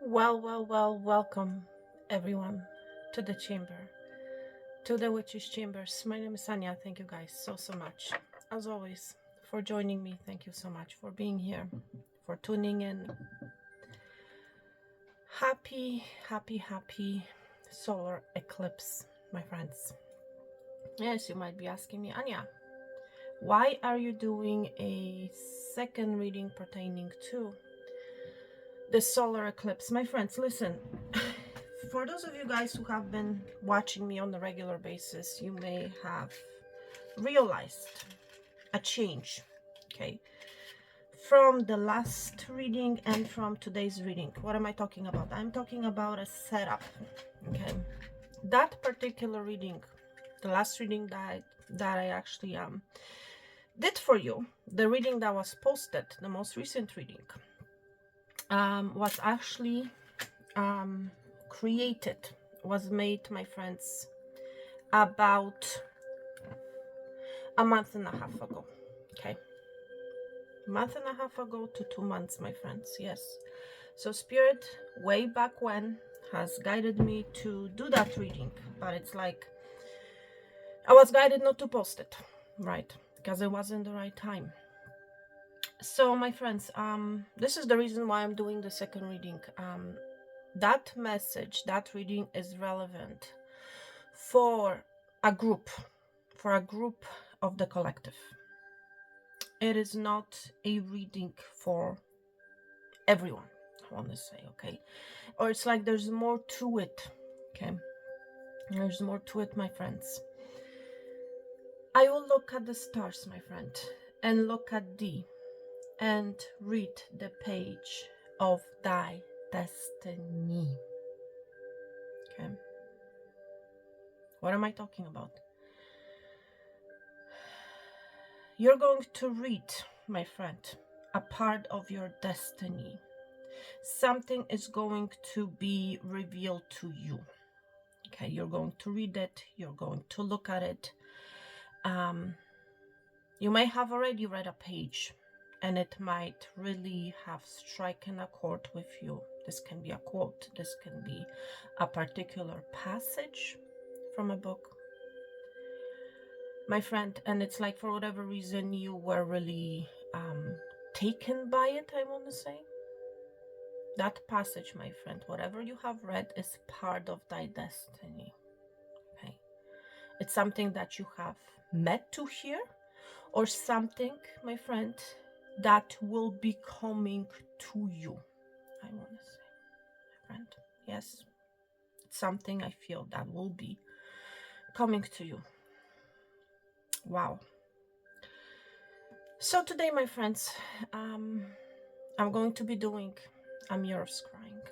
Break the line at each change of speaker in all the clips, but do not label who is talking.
Well, welcome everyone to the chamber, to the Witch's Chambers. My name is Anya. Thank you guys so much, as always, for joining me. Thank you so much for being here, for tuning in. Happy solar eclipse, my friends. Yes, you might be asking me, Anya, why are you doing a second reading pertaining to the solar eclipse? My friends, listen. For those of you guys who have been watching me on a regular basis, you may have realized a change, okay, from the last reading and from today's reading. What am I talking about? I'm talking about a setup, okay. That particular reading, the last reading that I actually did for you, the reading that was posted, the most recent reading, was actually created, was made, my friends, about a month and a half ago. Okay, month and a half ago to 2 months, my friends. Yes, so spirit way back when has guided me to do that reading, but it's like I was guided not to post it, right? Because it wasn't the right time. So my friends, this is the reason why I'm doing the second reading. That message, that reading is relevant for a group, of the collective. It is not a reading for everyone, I want to say, okay? Or it's like there's more to it, okay? There's more to it, my friends. I will look at the stars, my friend, and look at thee, and read the page of thy destiny. Okay? What am I talking about? You're going to read, my friend, a part of your destiny. Something is going to be revealed to you. Okay, you're going to read it, you're going to look at it. You may have already read a page and it might really have striken a chord with you. This can be a quote, this can be a particular passage from a book, my friend, and it's like for whatever reason you were really taken by it, I want to say. That passage, my friend, whatever you have read, is part of thy destiny. Okay, it's something that you have met to hear, or something, my friend, that will be coming to you, I want to say, my friend. Yes, it's something I feel that will be coming to you. Wow. So today, my friends, I'm going to be doing a mirror scrying.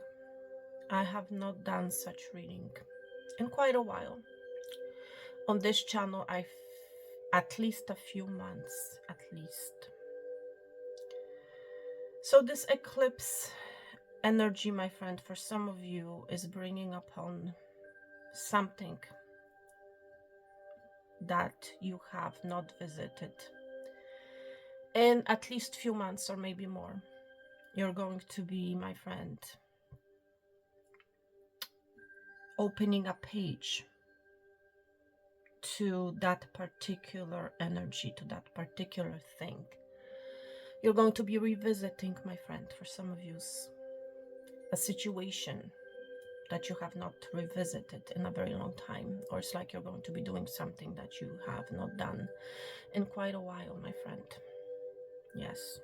I have not done such reading in quite a while. On this channel, I've at least a few months, at least. So this eclipse energy, my friend, for some of you is bringing upon something that you have not visited in at least few months or maybe more. You're going to be, my friend, opening a page to that particular energy, to that particular thing. You're going to be revisiting, my friend, for some of you, a situation that you have not revisited in a very long time, or it's like you're going to be doing something that you have not done in quite a while, my friend. Yes.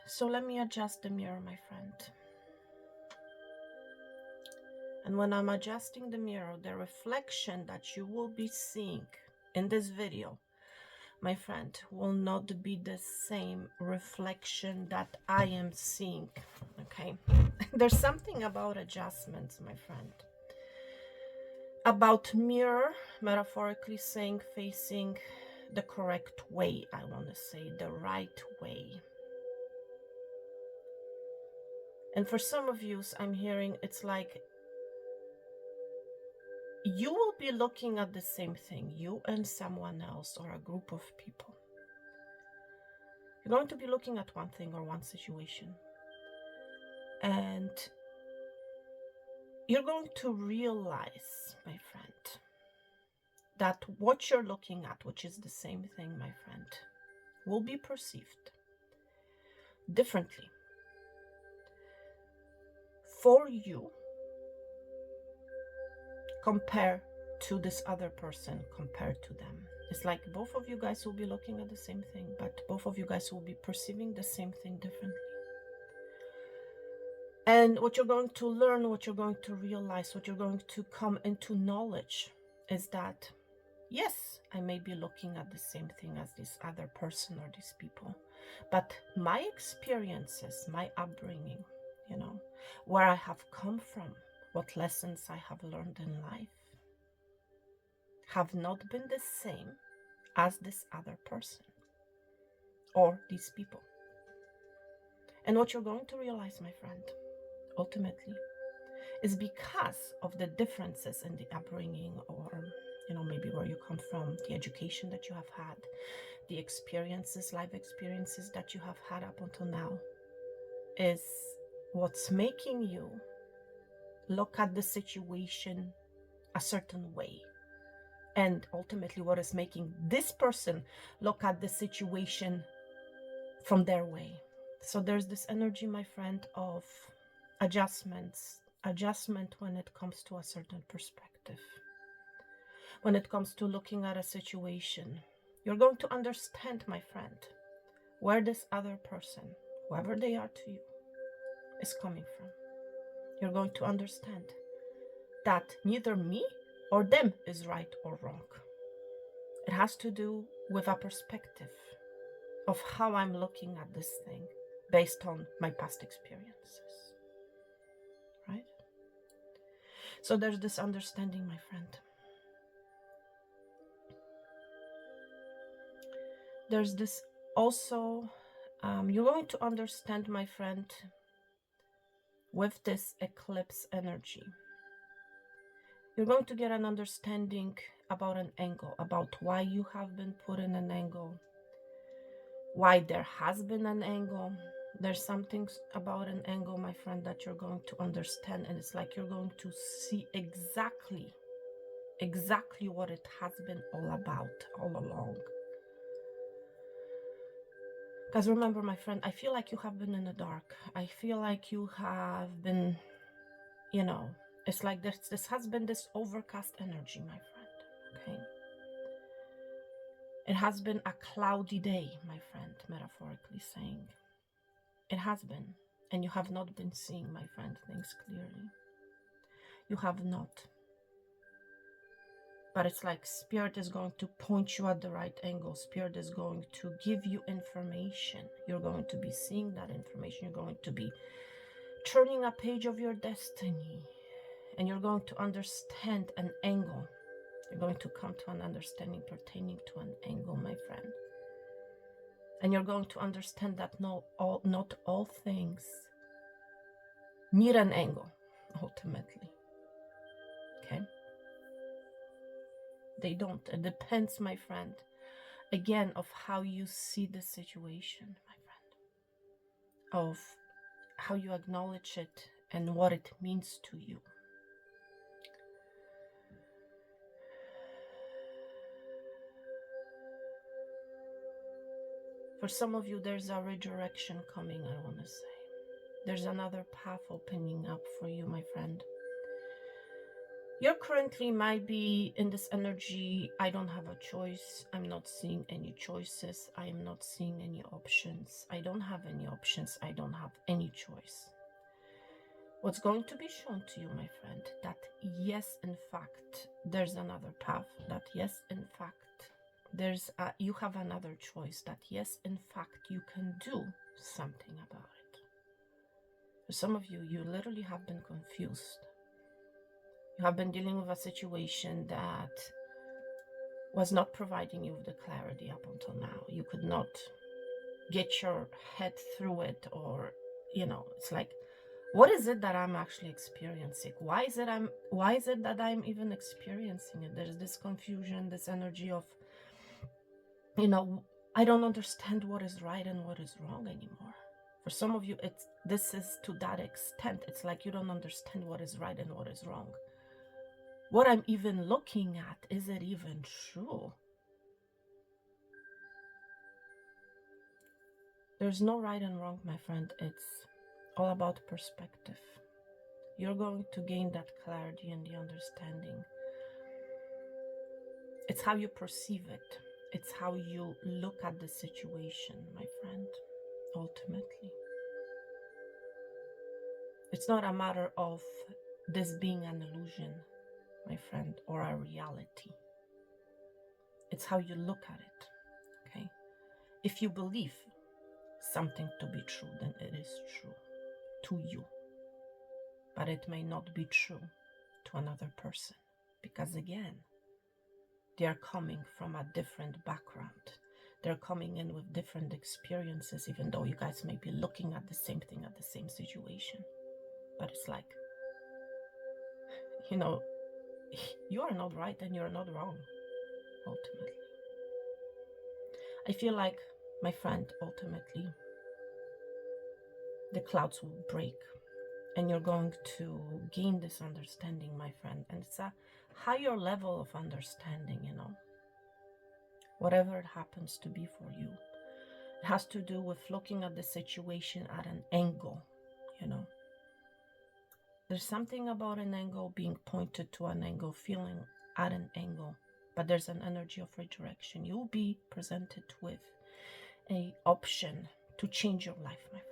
So let me adjust the mirror, my friend. And when I'm adjusting the mirror, the reflection that you will be seeing in this video, my friend, will not be the same reflection that I am seeing, okay? There's something about adjustments, my friend. About mirror, metaphorically saying, facing the correct way, I want to say, the right way. And for some of you, I'm hearing it's like you will be looking at the same thing, you and someone else or a group of people. You're going to be looking at one thing or one situation, and you're going to realize, my friend, that what you're looking at, which is the same thing, my friend, will be perceived differently for you compared to this other person, compared to them. It's like both of you guys will be looking at the same thing, but both of you guys will be perceiving the same thing differently. And what you're going to learn, what you're going to realize, what you're going to come into knowledge is that, yes, I may be looking at the same thing as this other person or these people, but my experiences, my upbringing, where I have come from, what lessons I have learned in life, have not been the same as this other person or these people. And what you're going to realize, my friend, ultimately, is because of the differences in the upbringing, or maybe where you come from, the education that you have had, the experiences, life experiences that you have had up until now, is what's making you look at the situation a certain way, and ultimately what is making this person look at the situation from their way. So there's this energy, my friend, of adjustment when it comes to a certain perspective. When it comes to looking at a situation, you're going to understand, my friend, where this other person, whoever they are to you, is coming from. You're going to understand that neither me or them is right or wrong. It has to do with a perspective of how I'm looking at this thing based on my past experiences, right? So there's this understanding, my friend. There's this also, you're going to understand, my friend, with this eclipse energy, you're going to get an understanding about an angle, about why you have been put in an angle, why there has been an angle. There's something about an angle, my friend, that you're going to understand, and it's like you're going to see exactly what it has been all about all along. Because remember, my friend, I feel like you have been in the dark. I feel like you have been, it's like this has been this overcast energy, my friend, okay? It has been a cloudy day, my friend, metaphorically saying. It has been. And you have not been seeing, my friend, things clearly. You have not. But it's like Spirit is going to point you at the right angle. Spirit is going to give you information. You're going to be seeing that information. You're going to be turning a page of your destiny. And you're going to understand an angle. You're going to come to an understanding pertaining to an angle, my friend. And you're going to understand that not all things need an angle, ultimately. Okay? They don't. It depends, my friend, again, of how you see the situation, my friend, of how you acknowledge it and what it means to you. For some of you, there's a redirection coming, I want to say. There's another path opening up for you, my friend. You currently might be in this energy, I don't have a choice. I'm not seeing any choices. I am not seeing any options. I don't have any options. I don't have any choice. What's going to be shown to you, my friend, that yes, in fact, there's another path. That yes, in fact, you have another choice. That yes, in fact, you can do something about it. For some of you, you literally have been confused. You have been dealing with a situation that was not providing you with the clarity up until now. You could not get your head through it, or, it's like, what is it that I'm actually experiencing? Why is it that I'm even experiencing it? There's this confusion, this energy of, I don't understand what is right and what is wrong anymore. For some of you, this is to that extent. It's like you don't understand what is right and what is wrong. What I'm even looking at, is it even true? There's no right and wrong, my friend. It's all about perspective. You're going to gain that clarity and the understanding. It's how you perceive it. It's how you look at the situation, my friend, ultimately. It's not a matter of this being an illusion, my friend, or a reality. It's how you look at it, okay? If you believe something to be true, then it is true to you. But it may not be true to another person. Because again, they are coming from a different background. They're coming in with different experiences, even though you guys may be looking at the same thing, at the same situation. But it's like, you know, you are not right and you're not wrong, ultimately. I feel like, my friend, ultimately, the clouds will break and you're going to gain this understanding, my friend. And it's a higher level of understanding, you know, whatever it happens to be for you. It has to do with looking at the situation at an angle, you know. There's something about an angle, being pointed to an angle, feeling at an angle, but there's an energy of redirection. You'll be presented with an option to change your life, my friend.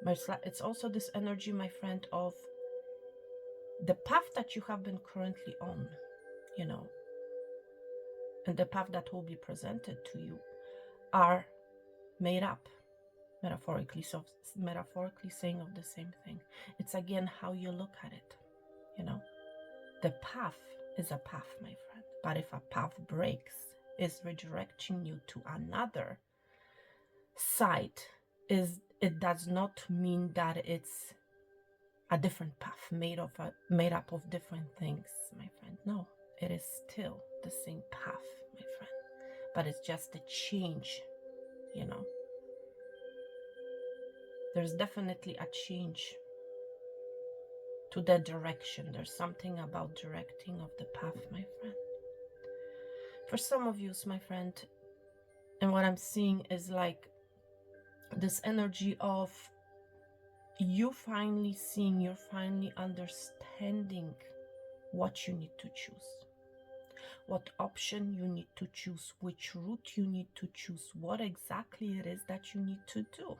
But it's also this energy, my friend, of the path that you have been currently on, you know, and the path that will be presented to you are made up, metaphorically saying of the same thing. It's again how you look at it, you know. The path is a path, my friend, but if a path breaks, is redirecting you to another side, it does not mean that it's a different path made up of different things, my friend. No, it is still the same path, my friend, but it's just a change, you know. There's definitely a change to the direction. There's something about directing of the path, my friend. For some of you, my friend, and what I'm seeing is like this energy of you finally seeing, you're finally understanding what you need to choose, what option you need to choose, which route you need to choose, what exactly it is that you need to do.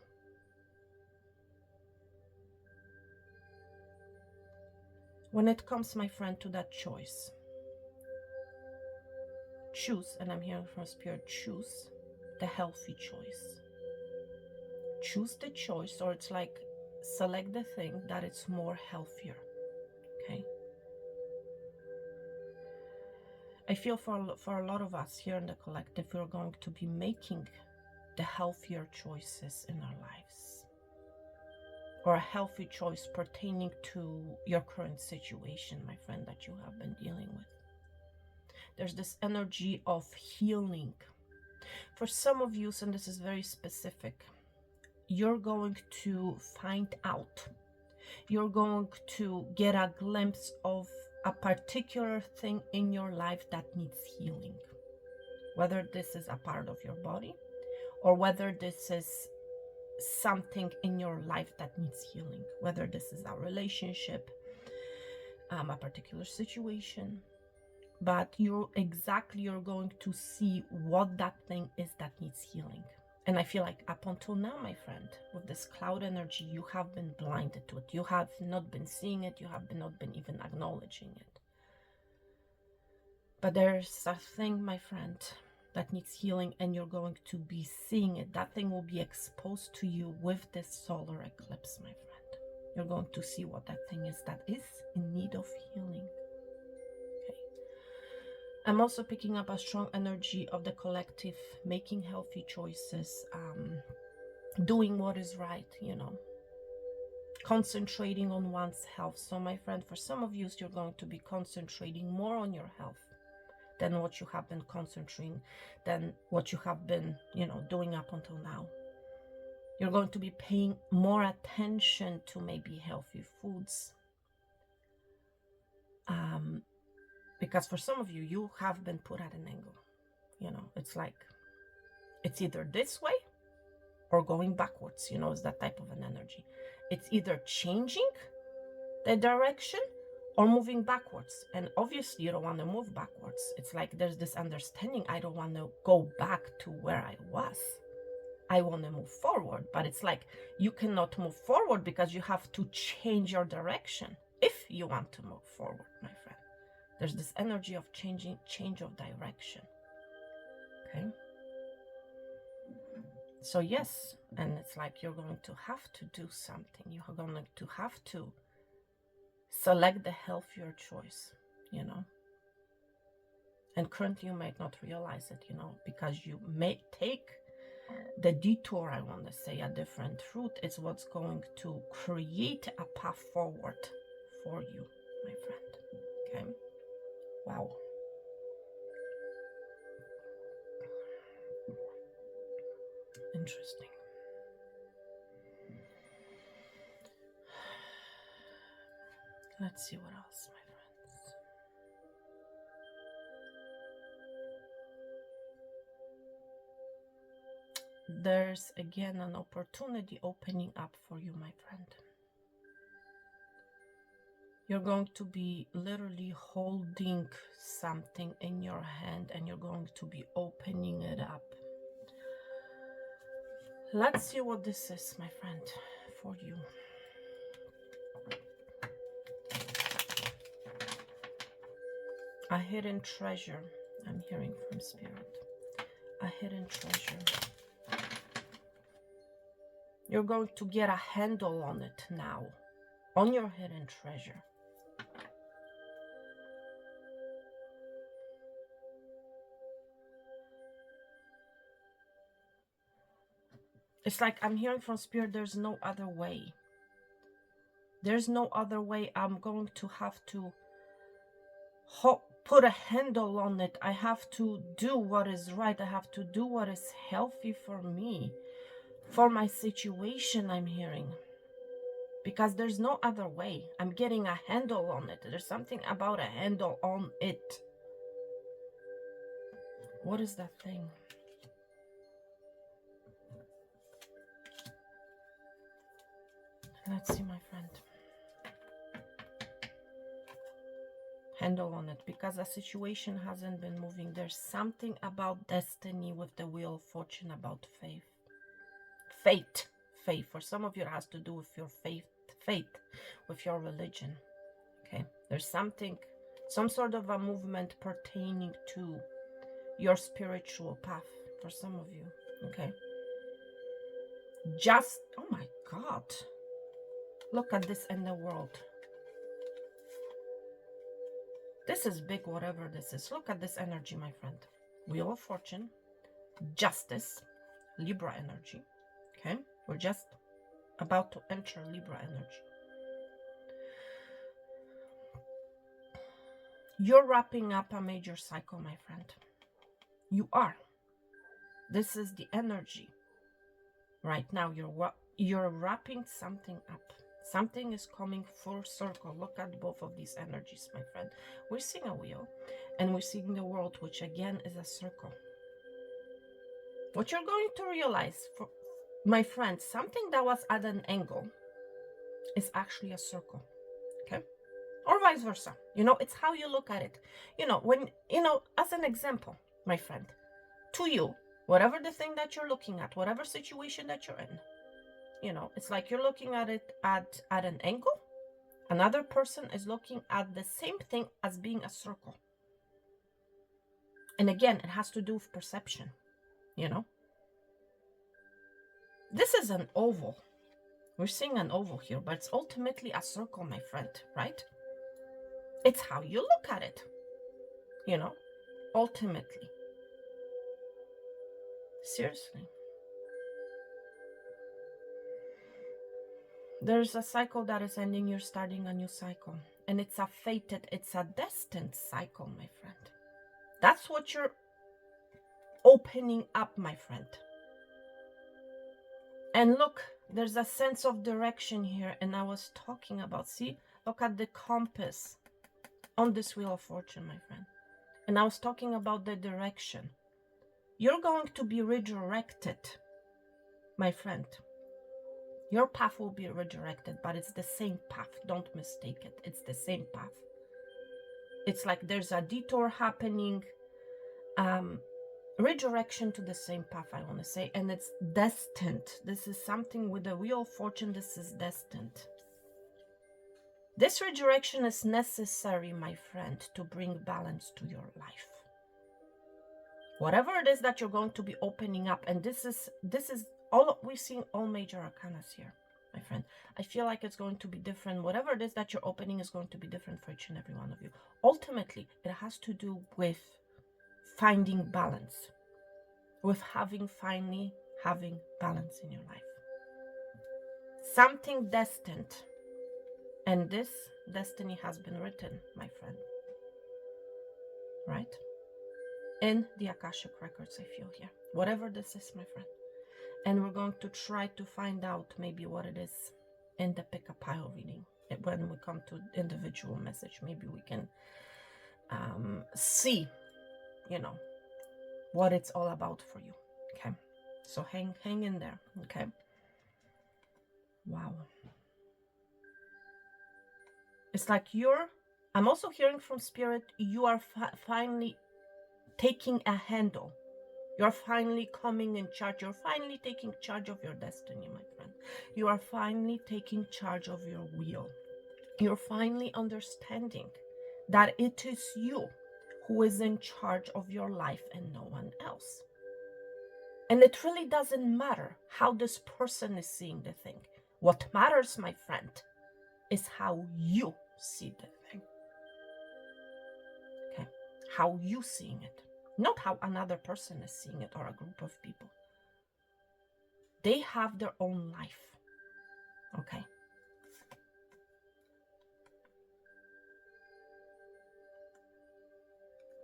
When it comes, my friend, to that choice, choose, and I'm hearing from Spirit, choose the healthy choice. Choose the choice, or it's like select the thing that it's more healthier, okay? I feel for a lot of us here in the collective, we're going to be making the healthier choices in our lives, or a healthy choice pertaining to your current situation, my friend, that you have been dealing with. There's this energy of healing. For some of you, and this is very specific, you're going to find out, you're going to get a glimpse of a particular thing in your life that needs healing. Whether this is a part of your body, or whether this is something in your life that needs healing, whether this is a relationship, a particular situation, but you're going to see what that thing is that needs healing. And I feel like up until now, my friend, with this cloud energy, you have been blinded to it. You have not been seeing it. You have not been even acknowledging it. But there's a thing, my friend, that needs healing, and you're going to be seeing it. That thing will be exposed to you with this solar eclipse, my friend. You're going to see what that thing is that is in need of healing. Okay. I'm also picking up a strong energy of the collective, making healthy choices, doing what is right, you know. concentrating on one's health. So my friend, for some of you, you're going to be concentrating more on your health than what you have been concentrating, than what you have been, doing up until now. You're going to be paying more attention to maybe healthy foods. Because for some of you, you have been put at an angle. It's like, it's either this way or going backwards, it's that type of an energy. It's either changing the direction or moving backwards. And obviously you don't want to move backwards. It's like there's this understanding, I don't want to go back to where I was. I want to move forward. But it's like you cannot move forward because you have to change your direction if you want to move forward, my friend. There's this energy of change of direction. Okay. So yes, and it's like you're going to have to do something. You're going to have to select the healthier choice, And currently you might not realize it, because you may take the detour, I want to say, a different route. It's what's going to create a path forward for you, my friend. Okay. Wow. Interesting. Let's see what else, my friends. There's again an opportunity opening up for you, my friend. You're going to be literally holding something in your hand and you're going to be opening it up. Let's see what this is, my friend, for you. A hidden treasure. I'm hearing from Spirit. A hidden treasure. You're going to get a handle on it now. On your hidden treasure. It's like I'm hearing from Spirit, there's no other way. There's no other way. I'm going to have to put a handle on it. I have to do what is right. I have to do what is healthy for me, for my situation, I'm hearing. Because there's no other way. I'm getting a handle on it. There's something about a handle on it. What is that thing? Let's see, my friend. Handle on it, because a situation hasn't been moving. There's something about destiny with the wheel of fortune, about faith. Faith. For some of you, it has to do with your faith, with your religion. Okay. There's something, some sort of a movement pertaining to your spiritual path for some of you. Okay. Oh my God. Look at this in the world. This is big, whatever this is. Look at this energy, my friend. Wheel of Fortune, Justice, Libra energy. Okay? We're just about to enter Libra energy. You're wrapping up a major cycle, my friend. You are. This is the energy. Right now, you're wrapping something up. Something is coming full circle. Look at both of these energies, my friend. We're seeing a wheel and we're seeing the world, which again is a circle. What you're going to realize, my friend, something that was at an angle is actually a circle. Okay? Or vice versa. It's how you look at it. When, as an example, my friend, to you, whatever the thing that you're looking at, whatever situation that you're in, it's like you're looking at it at an angle. Another person is looking at the same thing as being a circle. And again, it has to do with perception, This is an oval. We're seeing an oval here, but it's ultimately a circle, my friend, right? It's how you look at it, ultimately. Seriously. There's a cycle that is ending. You're starting a new cycle. And it's a fated, it's a destined cycle, my friend. That's what you're opening up, my friend. And look, there's a sense of direction here. And I was talking about, see, look at the compass on this Wheel of Fortune, my friend. And I was talking about the direction. You're going to be redirected, my friend. Your path will be redirected, but it's the same path. Don't mistake it. It's the same path. It's like there's a detour happening, redirection to the same path, I want to say, and it's destined. This is something with the Wheel of Fortune. This is destined. This redirection is necessary, my friend, to bring balance to your life. Whatever it is that you're going to be opening up, and this is all we've seen, all major arcanas here, my friend. I feel like it's going to be different. Whatever it is that you're opening is going to be different for each and every one of you. Ultimately, it has to do with finding balance, with finally having balance in your life. Something destined, and this destiny has been written, my friend, right? In the Akashic records, I feel here. Whatever this is, my friend. And we're going to try to find out maybe what it is in the pick a pile reading. When we come to individual message, maybe we can see, what it's all about for you. Okay. So hang in there. Okay. Wow. It's like I'm also hearing from Spirit, you are finally taking a handle. You're finally coming in charge. You're finally taking charge of your destiny, my friend. You are finally taking charge of your wheel. You're finally understanding that it is you who is in charge of your life and no one else. And it really doesn't matter how this person is seeing the thing. What matters, my friend, is how you see the thing. Okay? How you seeing it. Not how another person is seeing it or a group of people. They have their own life. Okay?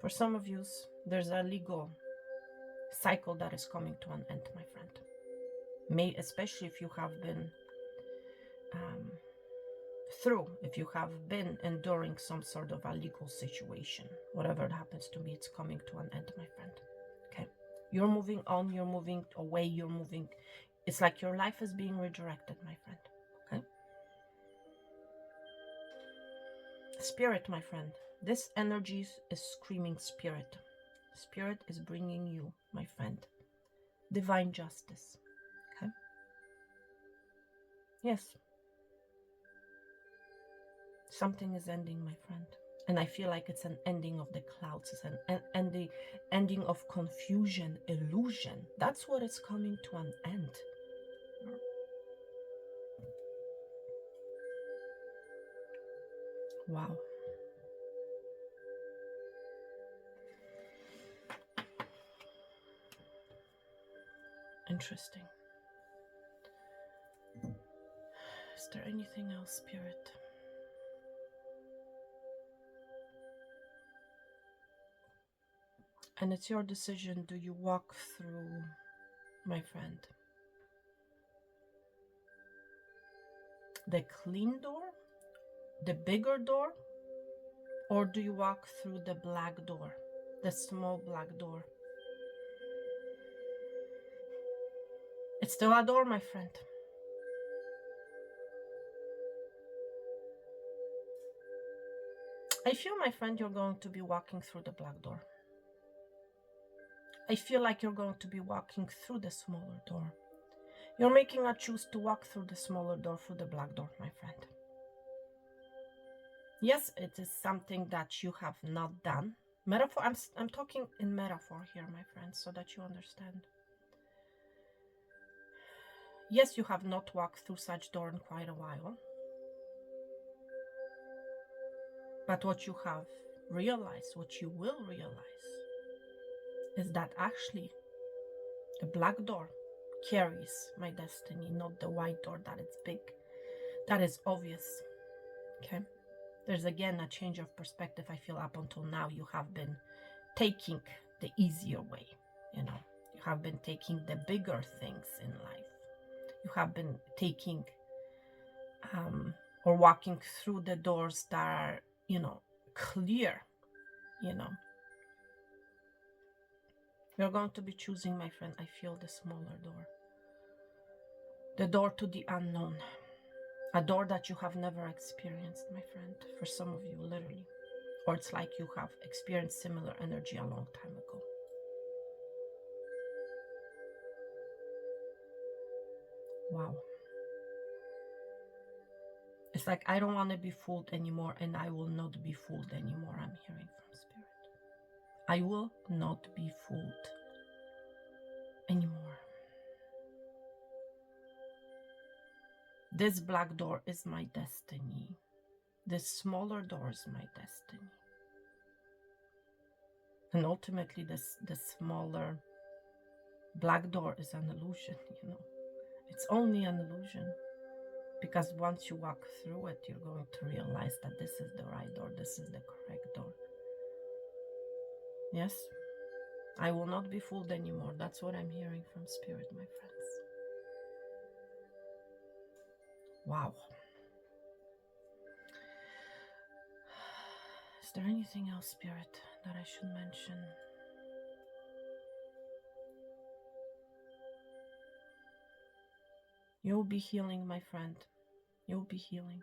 For some of you, there's a legal cycle that is coming to an end, my friend. Especially if you have been if you have been enduring some sort of a legal situation. Whatever it happens to be, it's coming to an end, my friend. Okay? You're moving on, you're moving away, you're moving. It's like your life is being redirected, my friend. Okay? Spirit, my friend. This energy is screaming spirit. Spirit is bringing you, my friend, divine justice. Okay? Yes. Something is ending, my friend. And I feel like it's an ending of the clouds. It's an ending of confusion, illusion. That's what is coming to an end. Wow. Interesting. Is there anything else, Spirit? And it's your decision. Do you walk through, my friend, the clean door, the bigger door, or do you walk through the black door, the small black door? It's still a door, my friend. I feel, my friend, you're going to be walking through the black door. I feel like you're going to be walking through the smaller door. You're making a choice to walk through the smaller door, through the black door, my friend. Yes, it is something that you have not done. Metaphor, I'm talking in metaphor here, my friends, so that you understand. Yes, you have not walked through such door in quite a while. But what you have realized, what you will realize, is that actually the black door carries my destiny, not the white door that it's big. That is obvious. Okay. There's again a change of perspective. I feel up until now you have been taking the easier way. You know, you have been taking the bigger things in life. You have been taking or walking through the doors that are, you know, clear. You know, you're going to be choosing, my friend. I feel the smaller door, the door to the unknown, a door that you have never experienced, my friend. For some of you, literally. Or it's like you have experienced similar energy a long time ago. Wow. It's like, I don't want to be fooled anymore, and I will not be fooled anymore. I'm hearing from Spirit. I will not be fooled anymore. This black door is my destiny. This smaller door is my destiny. And ultimately, the smaller black door is an illusion, you know. It's only an illusion. Because once you walk through it, you're going to realize that this is the right door, this is the correct door. Yes, I will not be fooled anymore. That's what I'm hearing from Spirit, my friends. Wow. Is there anything else, Spirit, that I should mention? You'll be healing, my friend. You'll be healing.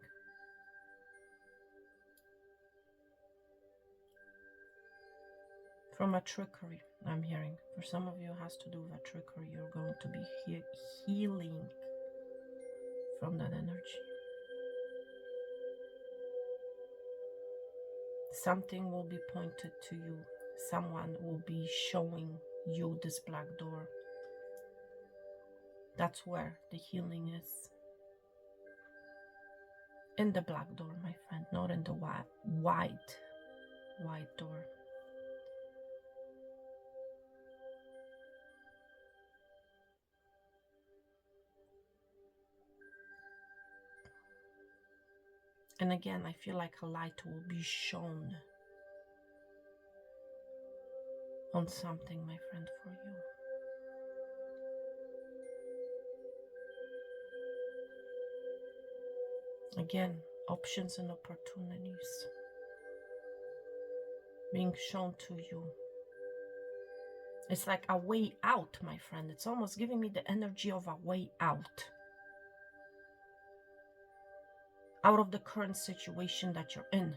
From a trickery, I'm hearing. For some of you, it has to do with a trickery. You're going to be healing from that energy. Something will be pointed to you. Someone will be showing you this black door. That's where the healing is. In the black door, my friend, not in the white door. And again, I feel like a light will be shown on something, my friend, for you. Again, options and opportunities being shown to you. It's like a way out, my friend. It's almost giving me the energy of a way out of the current situation that you're in.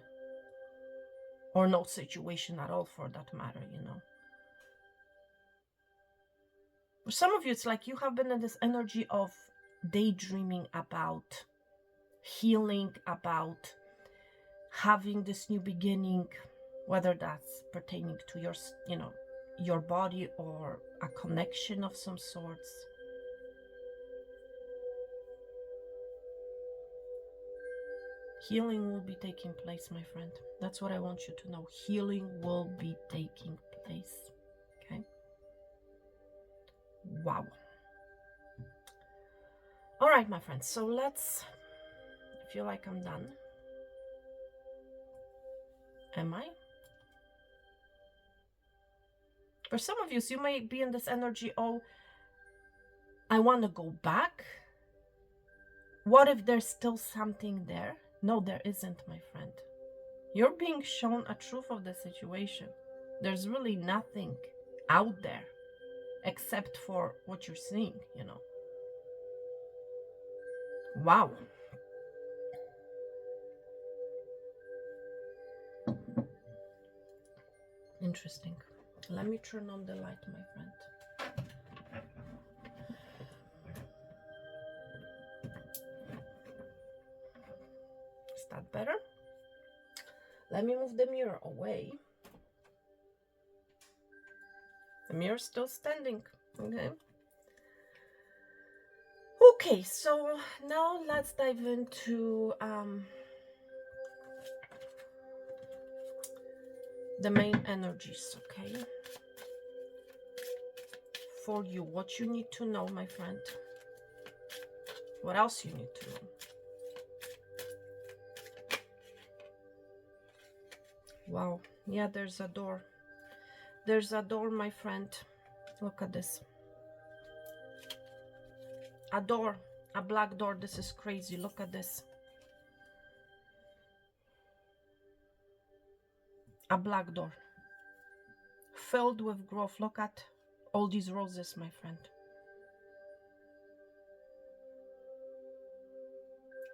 Or no situation at all, for that matter, you know. For some of you, it's like you have been in this energy of daydreaming about healing, about having this new beginning, whether that's pertaining to your, you know, your body or a connection of some sorts. Healing will be taking place, my friend. That's what I want you to know. Healing will be taking place. Okay? Wow. All right, my friends. So let's, I feel like I'm done. Am I? For some of you, so you may be in this energy, oh, I want to go back. What if there's still something there? No, there isn't, my friend. You're being shown a truth of the situation. There's really nothing out there except for what you're seeing, you know. Wow. Interesting. Let me turn on the light, my friend. Is that better? Let me move the mirror away. The mirror's still standing. Okay. Okay, so now let's dive into the main energies, okay? For you, what you need to know, my friend. What else you need to know? Wow. Yeah, there's a door. There's a door, my friend. Look at this. A door. A black door. This is crazy. Look at this. A black door. Filled with growth. Look at all these roses, my friend.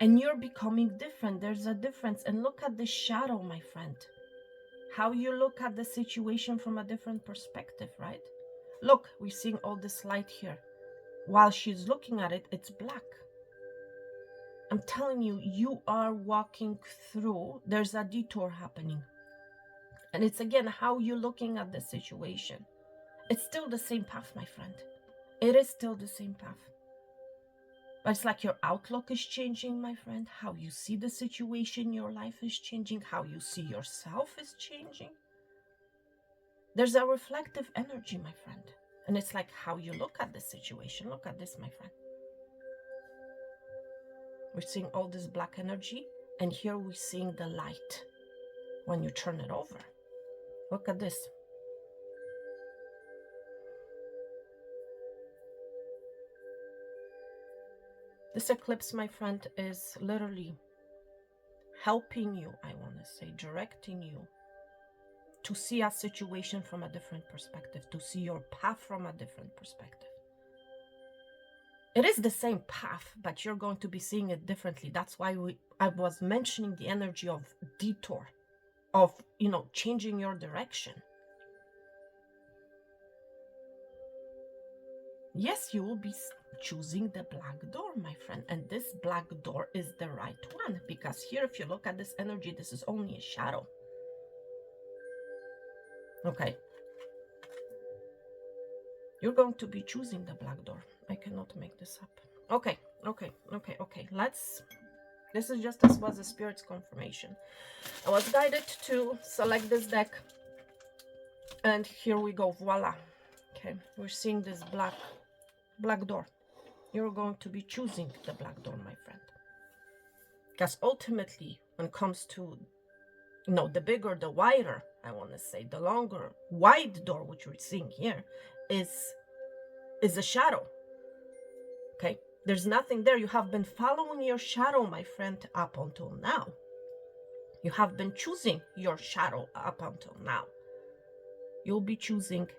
And you're becoming different. There's a difference. And look at the shadow, my friend. How you look at the situation from a different perspective, right? Look, we're seeing all this light here. While she's looking at it, it's black. I'm telling you, you are walking through, there's a detour happening. And it's again, how you're looking at the situation. It's still the same path, my friend. It is still the same path. But it's like your outlook is changing, my friend. How you see the situation in your life is changing. How you see yourself is changing. There's a reflective energy, my friend. And it's like how you look at the situation. Look at this, my friend. We're seeing all this black energy. And here we're seeing the light when you turn it over. Look at this. This eclipse, my friend, is literally helping you, I want to say, directing you to see a situation from a different perspective, to see your path from a different perspective. It is the same path, but you're going to be seeing it differently. That's why I was mentioning the energy of detour, of, changing your direction. Yes, you will be choosing the black door, my friend. And this black door is the right one. Because here, if you look at this energy, this is only a shadow. Okay. You're going to be choosing the black door. I cannot make this up. Okay. This is just as was a spirit's confirmation. I was guided to select this deck. And here we go. Voila. Okay. We're seeing this black door. You're going to be choosing the black door, my friend. Because ultimately, when it comes to, the bigger, the wider, I want to say, the longer, wide door, which we're seeing here, is a shadow. Okay? There's nothing there. You have been following your shadow, my friend, up until now. You have been choosing your shadow up until now. You'll be choosing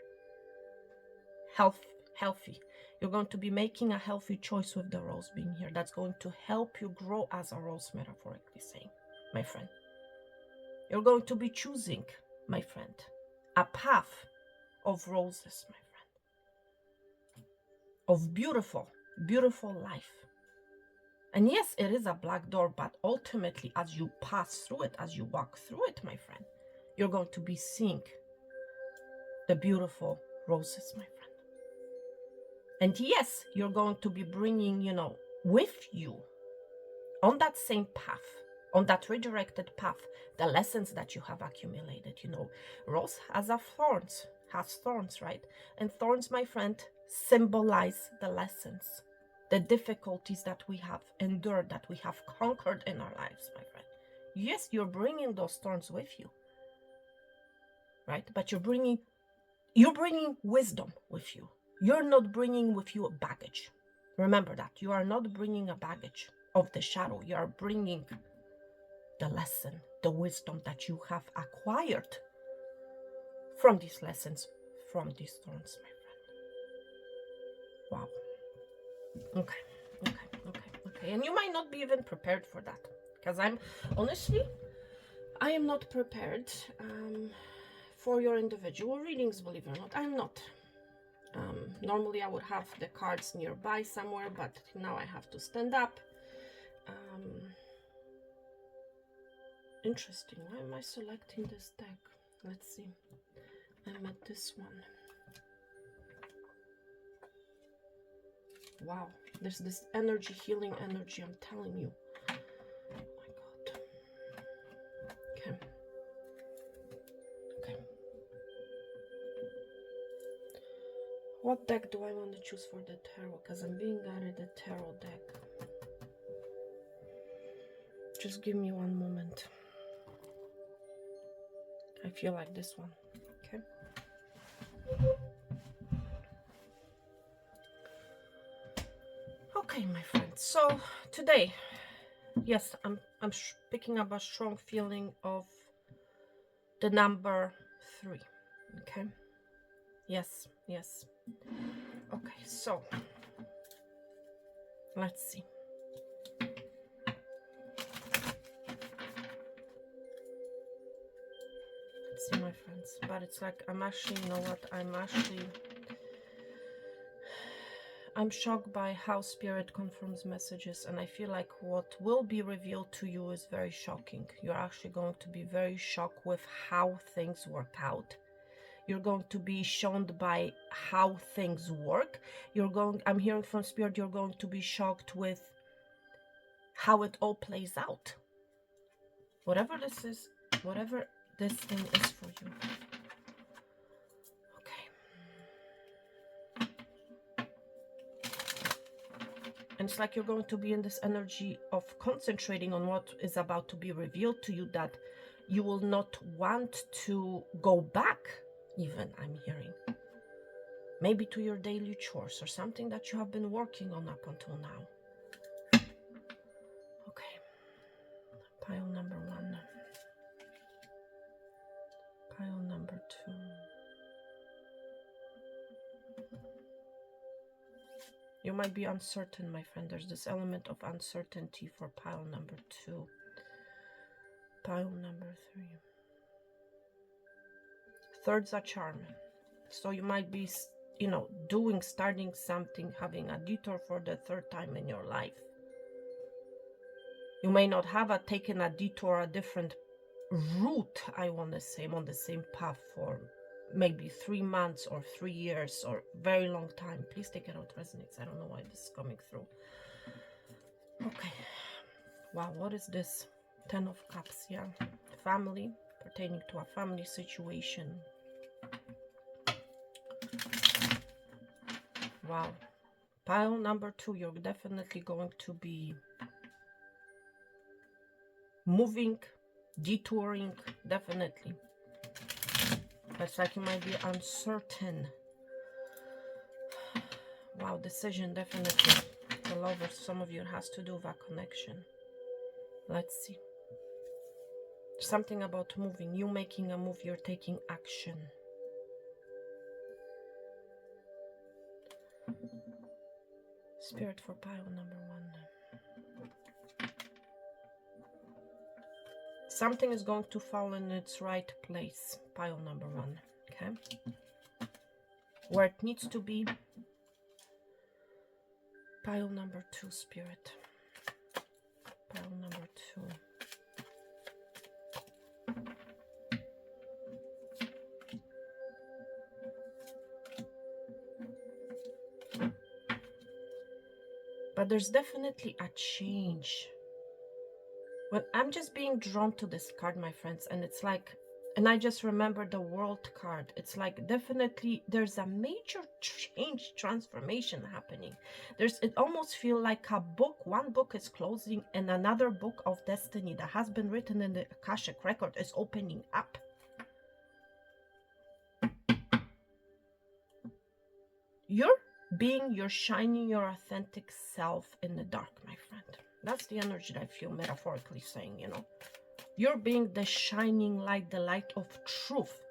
healthy. You're going to be making a healthy choice with the rose being here. That's going to help you grow as a rose, metaphorically saying, my friend. You're going to be choosing, my friend, a path of roses, my friend. Of beautiful, beautiful life. And yes, it is a black door, but ultimately, as you pass through it, as you walk through it, my friend, you're going to be seeing the beautiful roses, my friend. And yes, you're going to be bringing, with you on that same path, on that redirected path, the lessons that you have accumulated. Rose has thorns, right? And thorns, my friend, symbolize the lessons, the difficulties that we have endured, that we have conquered in our lives, my friend. Yes, you're bringing those thorns with you, right? But you're bringing wisdom with you. You're not bringing with you a baggage. Remember that. You are not bringing a baggage of the shadow. You are bringing the lesson, the wisdom that you have acquired from these lessons, from these thorns, my friend. Wow. Okay. And you might not be even prepared for that. Because I am not prepared for your individual readings, believe it or not. I'm not. Normally I would have the cards nearby somewhere, but now I have to stand up. Interesting. Why am I selecting this deck? Let's see. I'm at this one. Wow. There's this energy, healing energy, I'm telling you. Oh my God. Okay. What deck do I want to choose for the tarot? Because I'm being guided the tarot deck. Just give me one moment. feel like this one. Okay. Okay, my friends. So today, yes, I'm picking up a strong feeling of the number 3. Okay. Yes, yes. Okay, so let's see. Let's see, my friends. But it's like I'm actually, you know what? I'm shocked by how spirit confirms messages, and I feel like what will be revealed to you is very shocking. You're actually going to be very shocked with how things work out. You're going to be shown by how things work. I'm hearing from spirit, you're going to be shocked with how it all plays out. Whatever this is, whatever this thing is for you. And it's like you're going to be in this energy of concentrating on what is about to be revealed to you, that you will not want to go back, even, I'm hearing. Maybe to your daily chores or something that you have been working on up until now. Okay. Pile number 1. Pile number 2. You might be uncertain, my friend. There's this element of uncertainty for pile number 2. Pile number 3. Third's a charm. So you might be, you know, starting something, having a detour for the 3rd time in your life. You may not have taken a detour, a different route, I want to say, on the same path for maybe 3 months or 3 years or very long time. Please take it out, resonates. I don't know why this is coming through. Okay. Wow, what is this? 10 of Cups, yeah. Family, pertaining to a family situation. Wow. Pile number 2, you're definitely going to be moving, detouring, definitely. It's like you might be uncertain. Wow, decision, definitely. The lover, some of you, it has to do with a connection. Let's see. Something about moving. You making a move, you're taking action. Spirit for pile number 1. Something is going to fall in its right place. Pile number 1. Okay. Where it needs to be. Pile number 2, spirit. Pile number 2. But there's definitely a change. When I'm just being drawn to this card, my friends, and it's like, and I just remember the World card. It's like definitely there's a major change, transformation happening. It almost feels like a book. One book is closing and another book of destiny that has been written in the Akashic record is opening up. You're shining your authentic self in the dark, my friend. That's the energy that I feel, metaphorically saying, you know. You're being the shining light, the light of truth.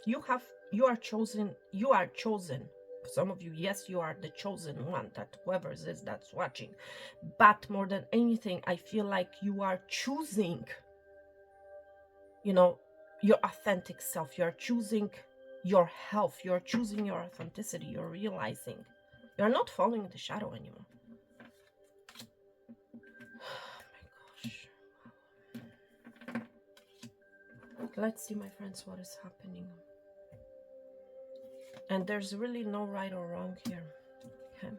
You are chosen. Some of you, yes, you are the chosen one, that whoever it is that's watching. But more than anything, I feel like you are choosing, you know, your authentic self. You're choosing your health. You're choosing your authenticity. You're realizing you're not following the shadow anymore. Oh my gosh. Let's see, my friends, what is happening. And there's really no right or wrong here. Okay?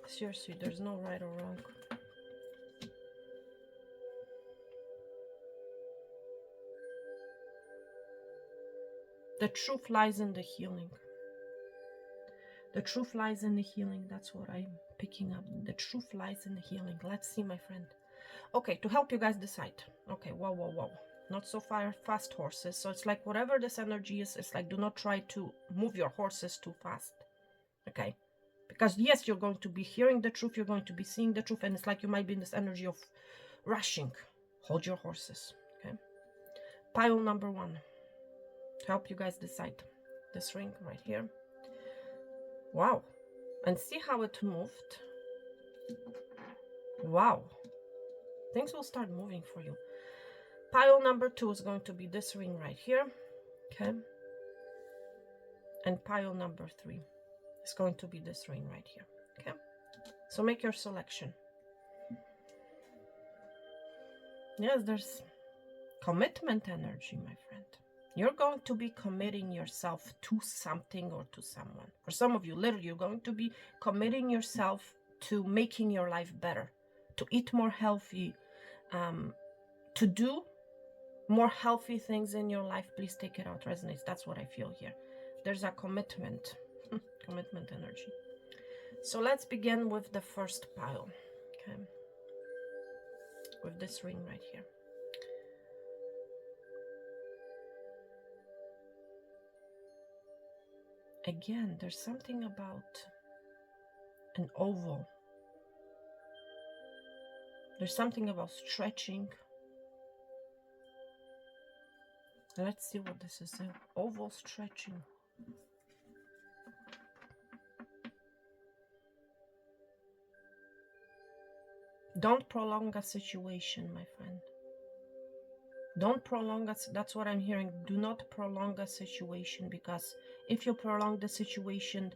Seriously, there's no right or wrong. The truth lies in the healing. The truth lies in the healing. That's what I'm picking up. The truth lies in the healing. Let's see, my friend. Okay, to help you guys decide. Okay, whoa. Not so fast horses. So it's like whatever this energy is, it's like do not try to move your horses too fast. Okay? Because yes, you're going to be hearing the truth, you're going to be seeing the truth, and it's like you might be in this energy of rushing. Hold your horses. Okay? Pile number 1. To help you guys decide. This ring right here. Wow. And see how it moved. Wow. Things will start moving for you. Pile number 2 is going to be this ring right here. Okay. And pile number 3 is going to be this ring right here. Okay. So make your selection. Yes, there's commitment energy, my friend. You're going to be committing yourself to something or to someone. For some of you, literally, you're going to be committing yourself to making your life better, to eat more healthy, to do more healthy things in your life. Please take it out. Resonates. That's what I feel here. There's a commitment, commitment energy. So let's begin with the first pile. Okay. With this ring right here. Again, there's something about an oval. There's something about stretching. Let's see what this is. An oval stretching. Don't prolong a situation, my friend. Don't prolong it. That's what I'm hearing. Do not prolong a situation, because if you prolong the situation,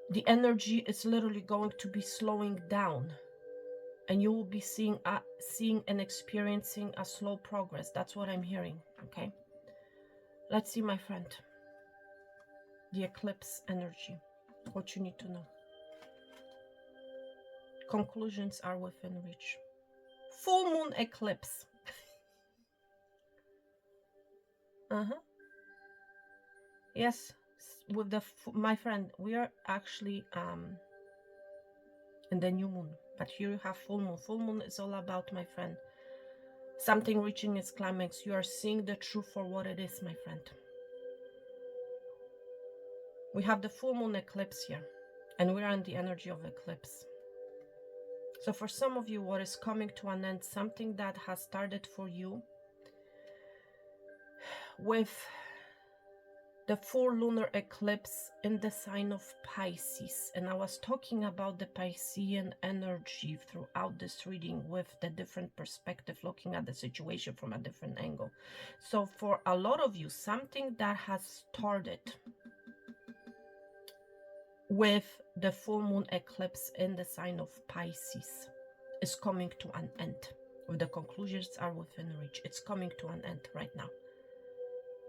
the energy is literally going to be slowing down, and you will be seeing and experiencing a slow progress. That's what I'm hearing. Okay. Let's see, my friend. The eclipse energy. What you need to know. Conclusions are within reach. Full moon eclipse. Yes, with my friend, we are actually in the new moon, but here you have full moon. Full moon is all about, my friend, something reaching its climax. You are seeing the truth for what it is, my friend. We have the full moon eclipse here, and we are in the energy of eclipse. So for some of you, what is coming to an end, something that has started for you with the full lunar eclipse in the sign of Pisces. And I was talking about the Piscean energy throughout this reading with the different perspective, looking at the situation from a different angle. So for a lot of you, something that has started with the full moon eclipse in the sign of Pisces is coming to an end. The conclusions are within reach. It's coming to an end right now.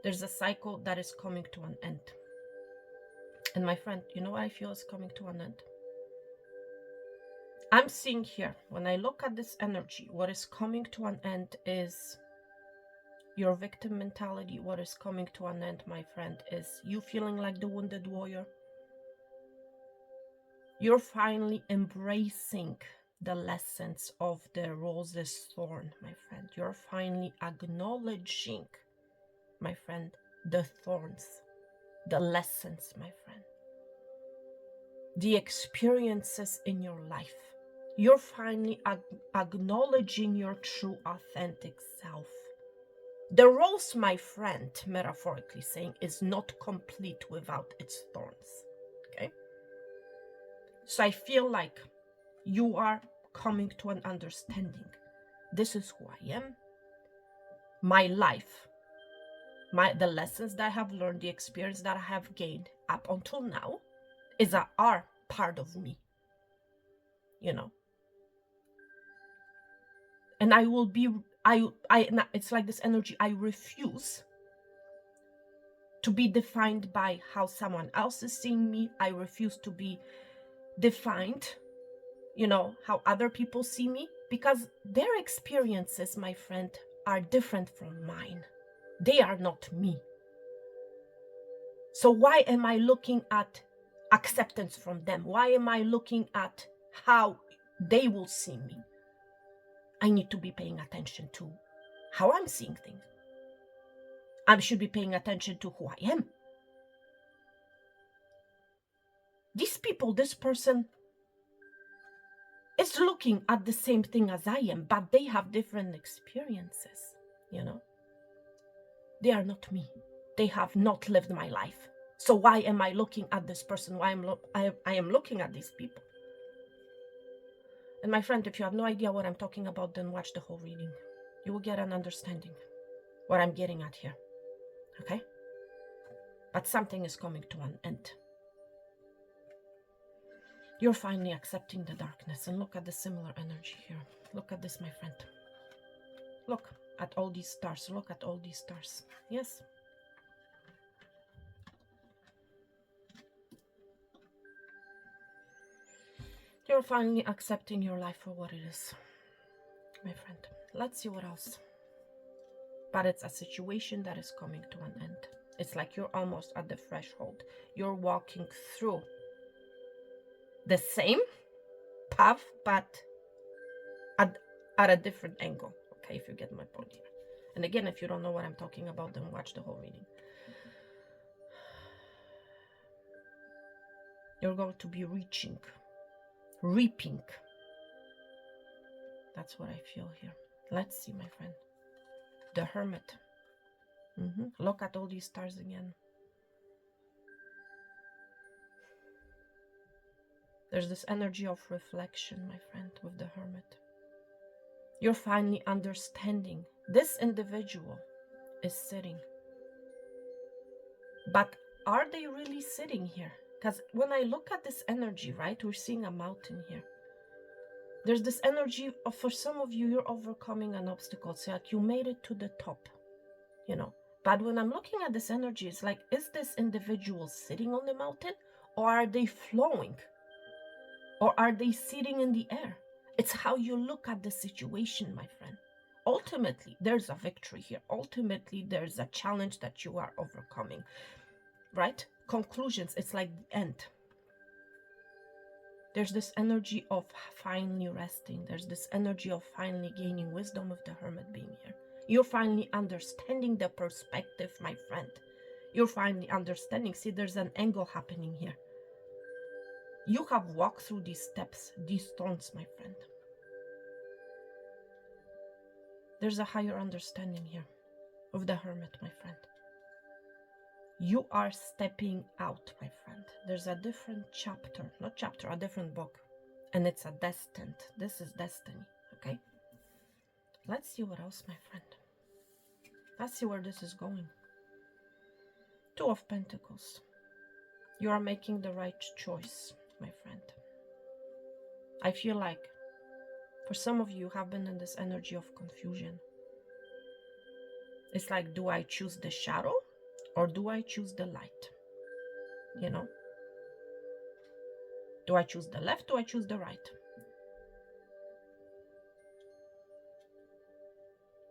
There's a cycle that is coming to an end. And my friend, you know what I feel is coming to an end? I'm seeing here, when I look at this energy, what is coming to an end is your victim mentality. What is coming to an end, my friend, is you feeling like the wounded warrior. You're finally embracing the lessons of the rose's thorn, my friend. You're finally acknowledging, my friend, the thorns, the lessons, my friend, the experiences in your life. You're finally acknowledging your true, authentic self. The rose, my friend, metaphorically saying, is not complete without its thorns. Okay? So I feel like you are coming to an understanding. This is who I am. My life, the lessons that I have learned, the experience that I have gained up until now are part of me. You know. And I will be, it's like this energy, I refuse to be defined by how someone else is seeing me. I refuse to be defined, you know, how other people see me, because their experiences, my friend, are different from mine. They are not me. So why am I looking at acceptance from them? Why am I looking at how they will see me? I need to be paying attention to how I'm seeing things. I should be paying attention to who I am. These people, this person is looking at the same thing as I am, but they have different experiences, you know. They are not me. They have not lived my life. So why am I looking at this person? Why I am looking at these people? And my friend, if you have no idea what I'm talking about, then watch the whole reading. You will get an understanding what I'm getting at here. Okay? But something is coming to an end. You're finally accepting the darkness. And look at the similar energy here. Look at this, my friend. Look at all these stars. Look at all these stars. Yes. You're finally accepting your life for what it is, my friend. Let's see what else. But it's a situation that is coming to an end. It's like you're almost at the threshold. You're walking through the same path, but at a different angle. Okay, if you get my point here. And again, if you don't know what I'm talking about, then watch the whole reading. You're going to be reaping. That's what I feel here. Let's see, my friend. The Hermit. Look at all these stars again. There's this energy of reflection, my friend, with the Hermit. You're finally understanding. This individual is sitting. But are they really sitting here? Because when I look at this energy, right, we're seeing a mountain here. There's this energy of, for some of you, you're overcoming an obstacle. So like you made it to the top, you know. But when I'm looking at this energy, it's like, is this individual sitting on the mountain? Or are they flowing? Or are they sitting in the air? It's how you look at the situation, my friend. Ultimately, there's a victory here. Ultimately, there's a challenge that you are overcoming, right? Conclusions, it's like the end. There's this energy of finally resting. There's this energy of finally gaining wisdom of the Hermit being here. You're finally understanding the perspective, my friend. You're finally understanding. See, there's an angle happening here. You have walked through these steps, these thorns, my friend. There's a higher understanding here of the Hermit, my friend. You are stepping out, my friend. There's a different chapter, not chapter, a different book. And it's a destined. This is destiny, okay? Let's see what else, my friend. Let's see where this is going. Two of Pentacles. You are making the right choice, my friend. I feel like for some of you have been in this energy of confusion. It's like, do I choose the shadow or do I choose the light? You know? Do I choose the left? Do I choose the right?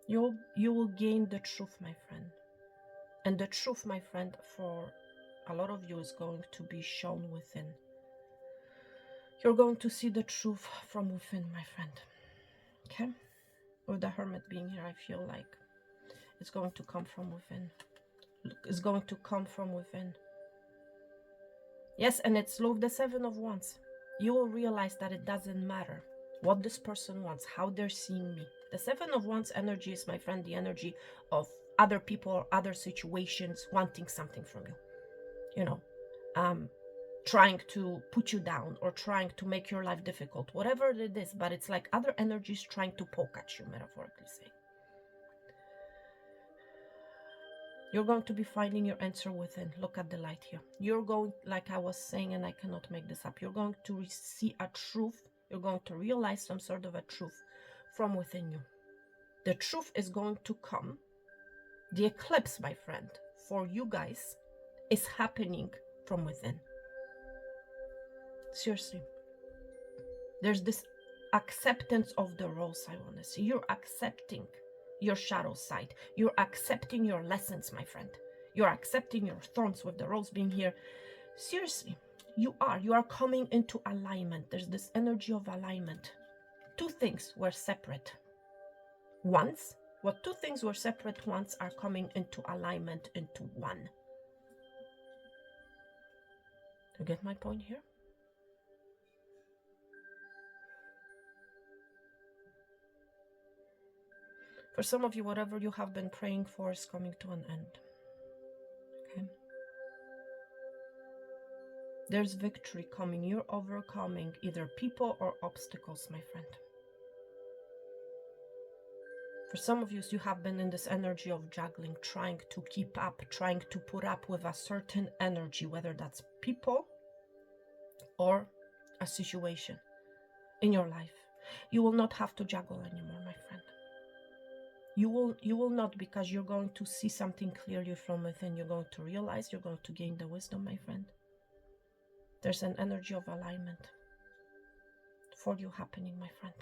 You will gain the truth, my friend. And the truth, my friend, for a lot of you is going to be shown within. You're going to see the truth from within, my friend. Okay? With the Hermit being here, I feel like it's going to come from within. It's going to come from within. Yes, and it's love, the Seven of Wands. You will realize that it doesn't matter what this person wants, how they're seeing me. The Seven of Wands energy is, my friend, the energy of other people or other situations wanting something from you. You know, trying to put you down or trying to make your life difficult, whatever it is, but it's like other energies trying to poke at you, metaphorically saying. You're going to be finding your answer within. Look at the light here. You're going, like I was saying, and I cannot make this up, you're going to see a truth. You're going to realize some sort of a truth from within you. The truth is going to come. The eclipse, my friend, for you guys, is happening from within. Seriously. There's this acceptance of the roles I want to see. You're accepting your shadow side. You're accepting your lessons, my friend. You're accepting your thorns with the rose being here. Seriously, You are coming into alignment. There's this energy of alignment. Two things were separate once. What two things were separate once are coming into alignment into one. You get my point here? For some of you, whatever you have been praying for is coming to an end. Okay? There's victory coming. You're overcoming either people or obstacles, my friend. For some of you, you have been in this energy of juggling, trying to keep up, trying to put up with a certain energy, whether that's people or a situation in your life. You will not have to juggle anymore, my friend. You will not, because you're going to see something clearly from within. You're going to realize, you're going to gain the wisdom, my friend. There's an energy of alignment for you happening, my friend.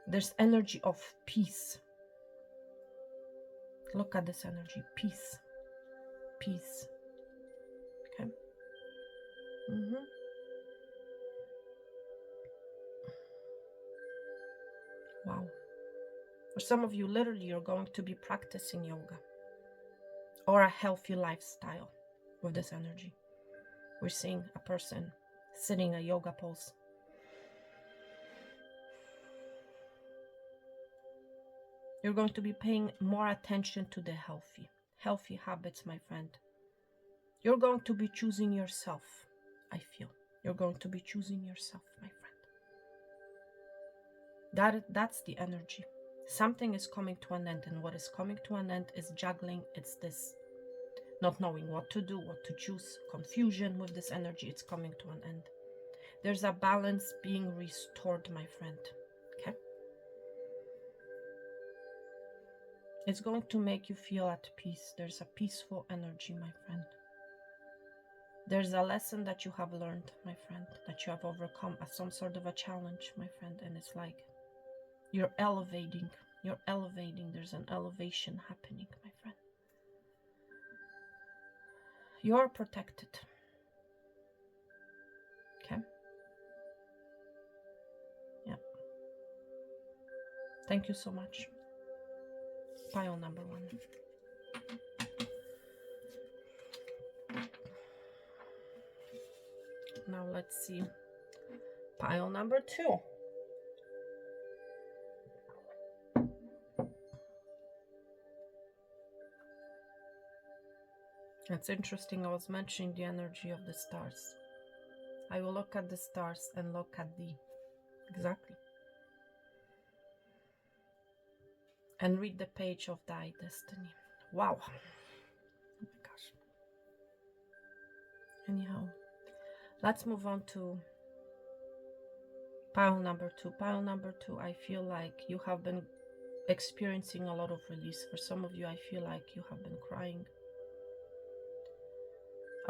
There's energy of peace. Look at this energy. Peace. Peace. Okay. Wow. For some of you, literally, you're going to be practicing yoga or a healthy lifestyle with this energy. We're seeing a person sitting a yoga pose. You're going to be paying more attention to the healthy habits, my friend. You're going to be choosing yourself, I feel. You're going to be choosing yourself, my friend. That's the energy. Something is coming to an end, and what is coming to an end is juggling. It's this not knowing what to do, what to choose, confusion with this energy. It's coming to an end. There's a balance being restored, my friend. Okay? It's going to make you feel at peace. There's a peaceful energy, my friend. There's a lesson that you have learned, my friend, that you have overcome as some sort of a challenge, my friend. And it's like you're elevating. You're elevating. There's an elevation happening, my friend. You're protected. Okay? Yeah. Thank you so much. Pile number 1. Now let's see. Pile number 2. It's interesting. I was mentioning the energy of the stars. I will look at the stars and look at the exactly. And read the page of thy destiny. Wow. Oh my gosh. Anyhow, let's move on to pile number 2. Pile number 2, I feel like you have been experiencing a lot of release. For some of you, I feel like you have been crying.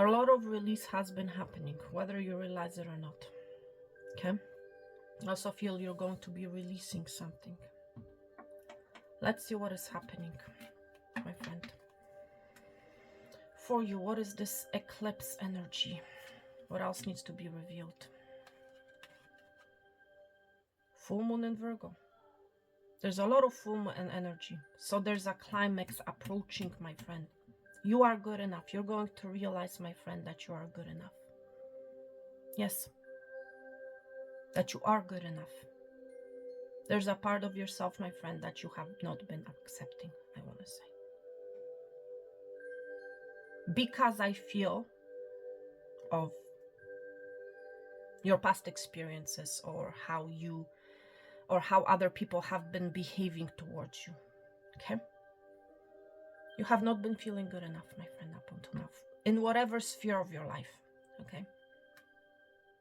A lot of release has been happening, whether you realize it or not. Okay? I also feel you're going to be releasing something. Let's see what is happening, my friend. For you, what is this eclipse energy? What else needs to be revealed? Full moon in Virgo. There's a lot of full moon energy. So there's a climax approaching, my friend. You are good enough. You're going to realize, my friend, that you are good enough. Yes. That you are good enough. There's a part of yourself, my friend, that you have not been accepting, I want to say. Because I feel of your past experiences or how other people have been behaving towards you. Okay? You have not been feeling good enough, my friend, up until now. In whatever sphere of your life. Okay?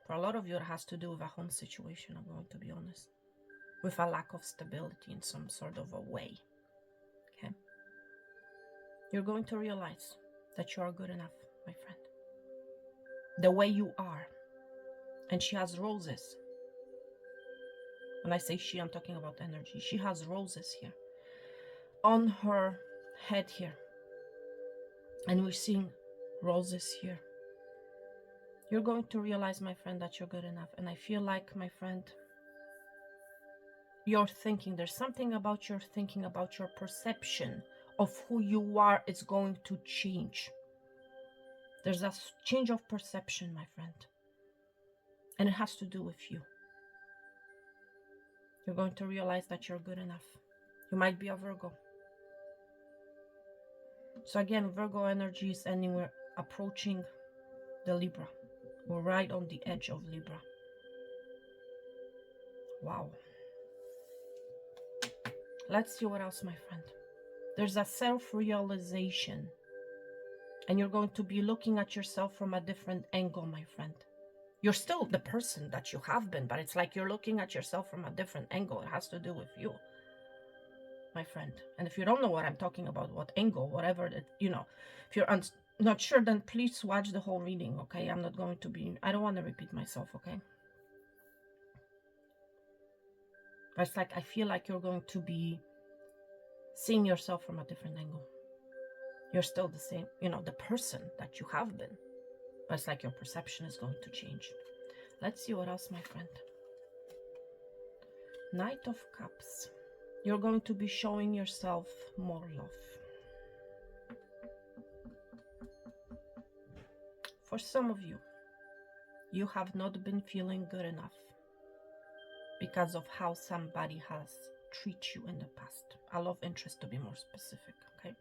For a lot of you, it has to do with a home situation, I'm going to be honest. With a lack of stability in some sort of a way. Okay? You're going to realize that you are good enough, my friend. The way you are. And she has roses. When I say she, I'm talking about energy. She has roses here. On her head here. And we're seeing roses here. You're going to realize, my friend, that you're good enough. And I feel like, my friend, your thinking, there's something about your thinking, about your perception of who you are is going to change. There's a change of perception, my friend. And it has to do with you. You're going to realize that you're good enough. You might be a Virgo. So again, Virgo energy is anywhere approaching the Libra. We're right on the edge of Libra. Wow. Let's see what else, my friend. There's a self-realization. And you're going to be looking at yourself from a different angle, my friend. You're still the person that you have been, but it's like you're looking at yourself from a different angle. It has to do with you, my friend. And if you don't know what I'm talking about, what angle, whatever, that, you know, if you're not sure, then please watch the whole reading, okay? I'm not going to be, I don't want to repeat myself, okay? But it's like, I feel like you're going to be seeing yourself from a different angle. You're still the same, you know, the person that you have been. But it's like your perception is going to change. Let's see what else, my friend. Knight of Cups. You're going to be showing yourself more love. For some of you, you have not been feeling good enough because of how somebody has treated you in the past. A love interest, to be more specific, okay?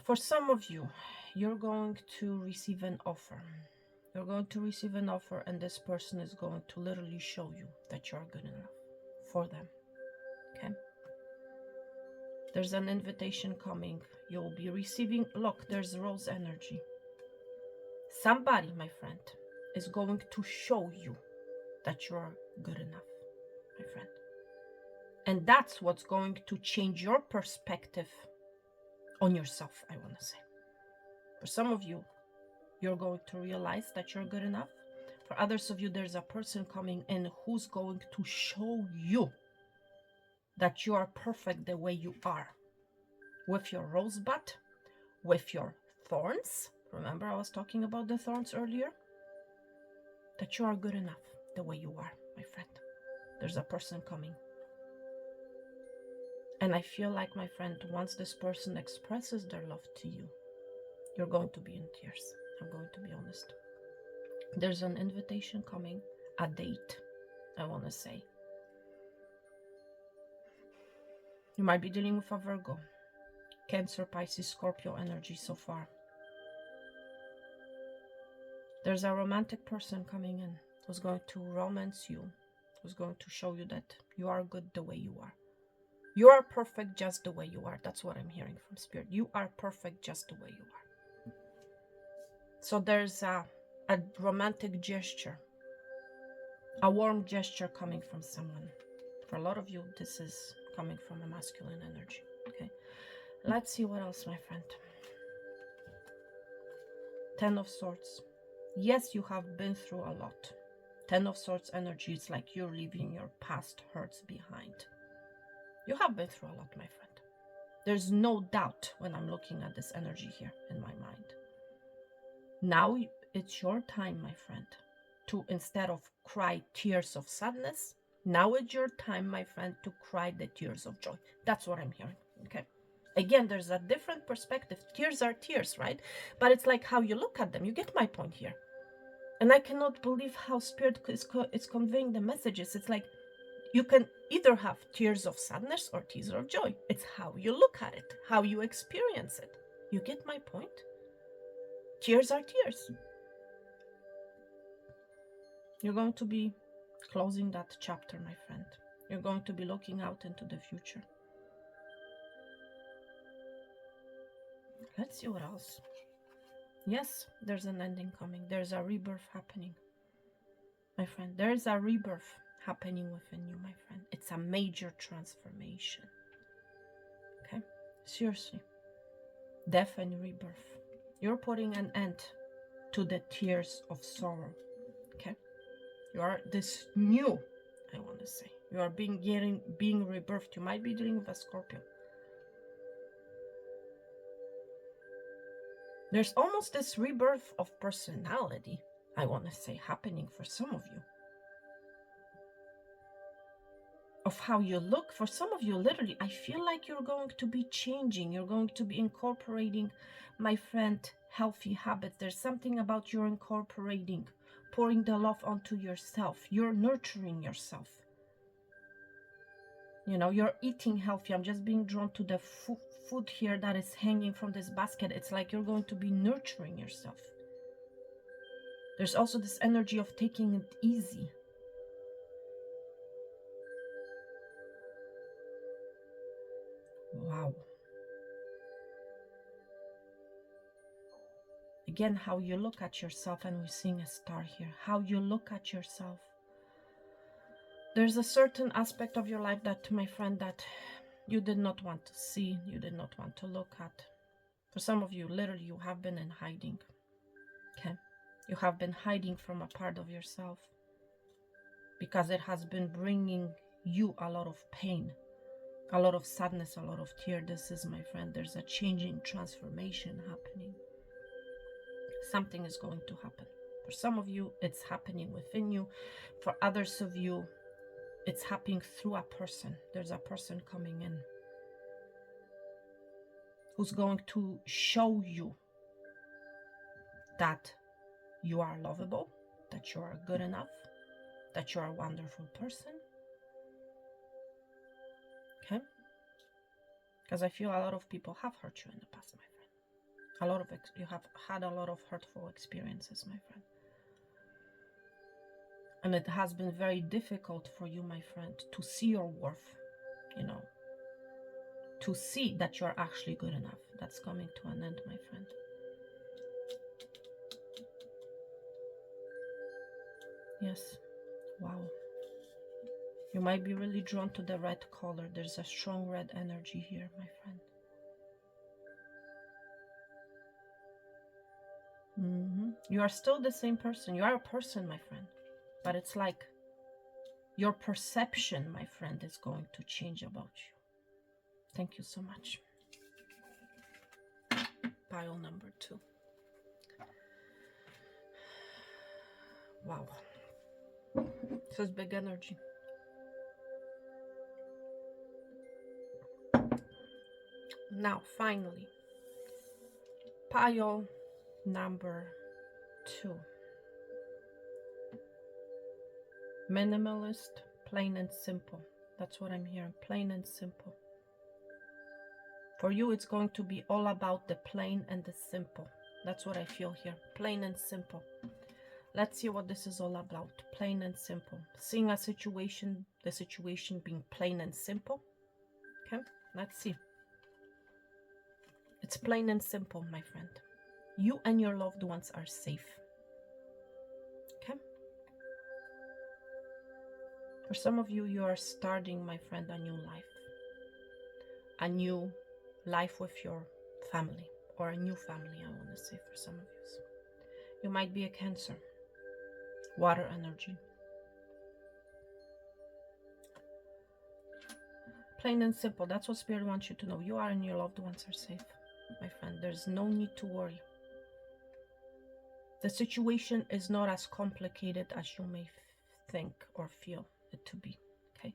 For some of you, you're going to receive an offer. You're going to receive an offer, and this person is going to literally show you that you're good enough for them, okay? There's an invitation coming. You'll be receiving, look, there's rose energy. Somebody, my friend, is going to show you that you're good enough, my friend. And that's what's going to change your perspective on yourself, I want to say. For some of you, you're going to realize that you're good enough. For others of you, there's a person coming in who's going to show you that you are perfect the way you are. With your rosebud, with your thorns. Remember I was talking about the thorns earlier? That you are good enough the way you are, my friend. There's a person coming. And I feel like, my friend, once this person expresses their love to you, you're going to be in tears. I'm going to be honest. There's an invitation coming, a date, I want to say. You might be dealing with a Virgo, Cancer, Pisces, Scorpio energy so far. There's a romantic person coming in who's going to romance you, who's going to show you that you are good the way you are. You are perfect just the way you are. That's what I'm hearing from Spirit. You are perfect just the way you are. So there's a romantic gesture, a warm gesture coming from someone. For a lot of you, this is coming from a masculine energy. Okay, let's see what else, my friend. Ten of Swords. Yes, you have been through a lot. Ten of Swords energy is like you're leaving your past hurts behind. You have been through a lot, my friend. There's no doubt when I'm looking at this energy here in my mind. Now it's your time, my friend, to, instead of cry tears of sadness, now it's your time, my friend, to cry the tears of joy. That's what I'm hearing, okay? Again, there's a different perspective. Tears are tears, right? But it's like how you look at them. You get my point here. And I cannot believe how Spirit is conveying the messages. It's like you can either have tears of sadness or tears of joy. It's how you look at it, how you experience it. You get my point? Tears are tears. You're going to be closing that chapter, my friend. You're going to be looking out into the future. Let's see what else. Yes, there's an ending coming. There's a rebirth happening, my friend. There's a rebirth happening within you, my friend. It's a major transformation. Okay? Seriously. Death and rebirth. You're putting an end to the tears of sorrow. Okay? You are this new, I want to say. You are being rebirthed. You might be dealing with a Scorpio. There's almost this rebirth of personality, I want to say, happening for some of you. Of how you look. For some of you, literally, I feel like you're going to be changing. You're going to be incorporating, my friend, healthy habits. There's something about you're incorporating, pouring the love onto yourself. You're nurturing yourself. You know, you're eating healthy. I'm just being drawn to the food here that is hanging from this basket. It's like you're going to be nurturing yourself. There's also this energy of taking it easy. Wow. Again, how you look at yourself, and we're seeing a star here. How you look at yourself. There's a certain aspect of your life that, my friend, that you did not want to see, you did not want to look at. For some of you, literally, you have been in hiding. Okay? You have been hiding from a part of yourself because it has been bringing you a lot of pain, a lot of sadness, a lot of tear. This is, my friend, there's a changing transformation happening. Something is going to happen. For some of you, it's happening within you. For others of you, it's happening through a person. There's a person coming in who's going to show you that you are lovable, that you are good enough, that you are a wonderful person. Okay? Because I feel a lot of people have hurt you in the past, my friend. You have had a lot of hurtful experiences, my friend. And it has been very difficult for you, my friend, to see your worth, you know, to see that you're actually good enough. That's coming to an end, my friend. Yes. Wow. You might be really drawn to the red color. There's a strong red energy here, my friend. You are still the same person. You are a person, my friend. But it's like your perception, my friend, is going to change about you. Thank you so much. Pile number 2. Wow. This is big energy. Now, finally, pile number 2. Minimalist, plain and simple. That's what I'm hearing, plain and simple. For you, it's going to be all about the plain and the simple. That's what I feel here, plain and simple. Let's see what this is all about, plain and simple. Seeing a situation, the situation being plain and simple. Okay, let's see. It's plain and simple, my friend. You and your loved ones are safe. Okay? For some of you, you are starting, my friend, a new life. A new life with your family, or a new family, I want to say, for some of you. You might be a Cancer, water energy. Plain and simple, that's what Spirit wants you to know. You are and your loved ones are safe, my friend. There's no need to worry. The situation is not as complicated as you may think or feel it to be, okay?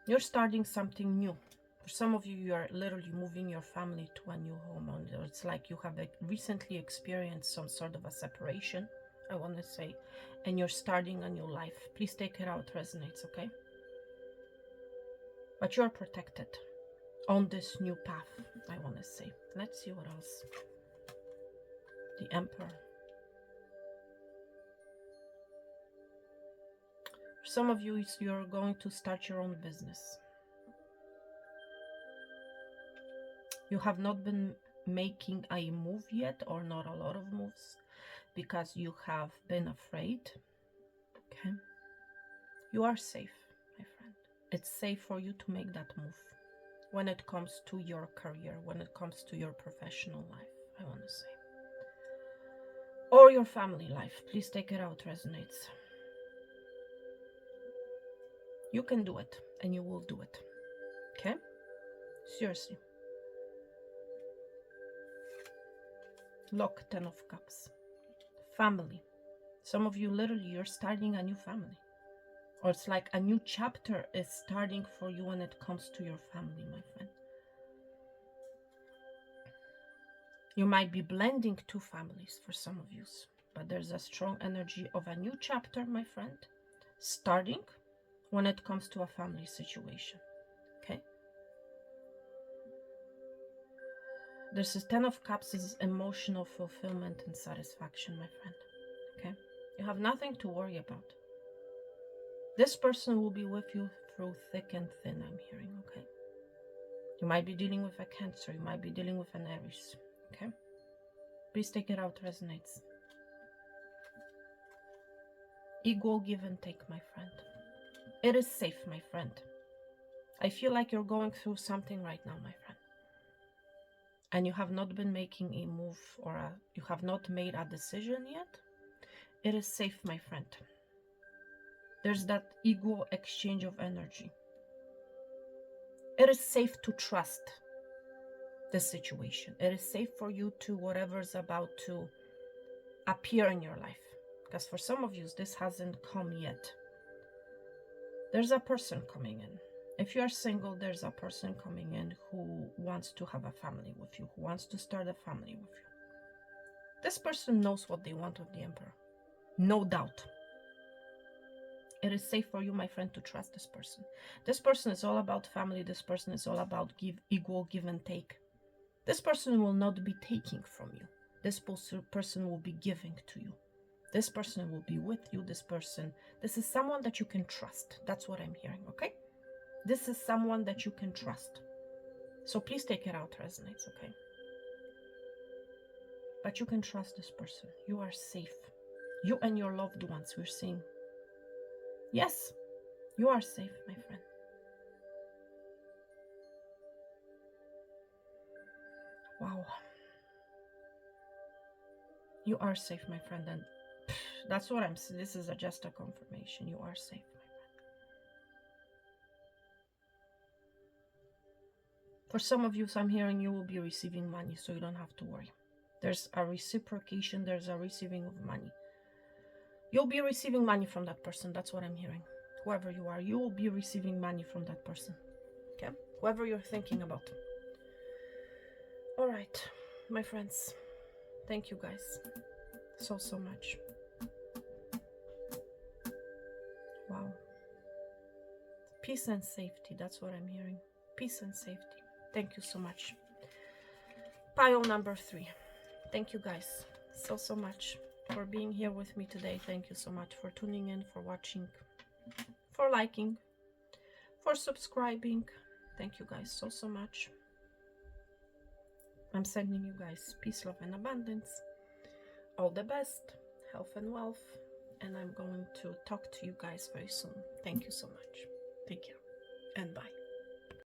You're starting something new. For some of you, you are literally moving your family to a new home. It's like you have recently experienced some sort of a separation, I want to say, and you're starting a new life. Please take it out, resonates, okay? But you're protected on this new path, I want to say. Let's see what else. The Emperor. For some of you, you're going to start your own business. You have not been making a move yet, or not a lot of moves, because you have been afraid. Okay? You are safe, my friend. It's safe for you to make that move when it comes to your career, when it comes to your professional life, I want to say. Or your family life. Please take it out, resonates. You can do it, and you will do it. Okay? Seriously. Look, Ten of Cups. Family. Some of you, literally, you're starting a new family. Or it's like a new chapter is starting for you when it comes to your family, my friend. You might be blending two families for some of you, but there's a strong energy of a new chapter, my friend, starting when it comes to a family situation. Okay? This is Ten of Cups is emotional fulfillment and satisfaction, my friend. Okay? You have nothing to worry about. This person will be with you through thick and thin, I'm hearing, okay? You might be dealing with a Cancer, you might be dealing with an Aries, okay? Please take it out, resonates. Equal give and take, my friend. It is safe, my friend. I feel like you're going through something right now, my friend. And you have not been making a move or you have not made a decision yet. It is safe, my friend. There's that equal exchange of energy. It is safe to trust the situation. It is safe for you to whatever's about to appear in your life. Because for some of you, this hasn't come yet. There's a person coming in. If you are single, there's a person coming in who wants to have a family with you, who wants to start a family with you. This person knows what they want with the Emperor. No doubt. It is safe for you, my friend, to trust this person. This person is all about family. This person is all about equal give and take. This person will not be taking from you. This person will be giving to you. This person will be with you. This is someone that you can trust. That's what I'm hearing, okay? This is someone that you can trust. So please take it out, resonates, okay? But you can trust this person. You are safe. You and your loved ones, we're seeing. Yes, you are safe, my friend. Wow. You are safe, my friend. And that's what I'm saying. This is just a confirmation. You are safe, my friend. For some of you, so I'm hearing you will be receiving money, so you don't have to worry. There's a reciprocation. There's a receiving of money. You'll be receiving money from that person. That's what I'm hearing. Whoever you are, you will be receiving money from that person. Okay? Whoever you're thinking about. All right, my friends. Thank you guys so much. Wow. Peace and safety. That's what I'm hearing. Peace and safety. Thank you so much. Pile number 3. Thank you guys so much for being here with me today. Thank you so much for tuning in, for watching, for liking, for subscribing. Thank you guys so much. I'm sending you guys peace, love, and abundance. All the best, health and wealth. And I'm going to talk to you guys very soon. Thank you so much. Take care and bye.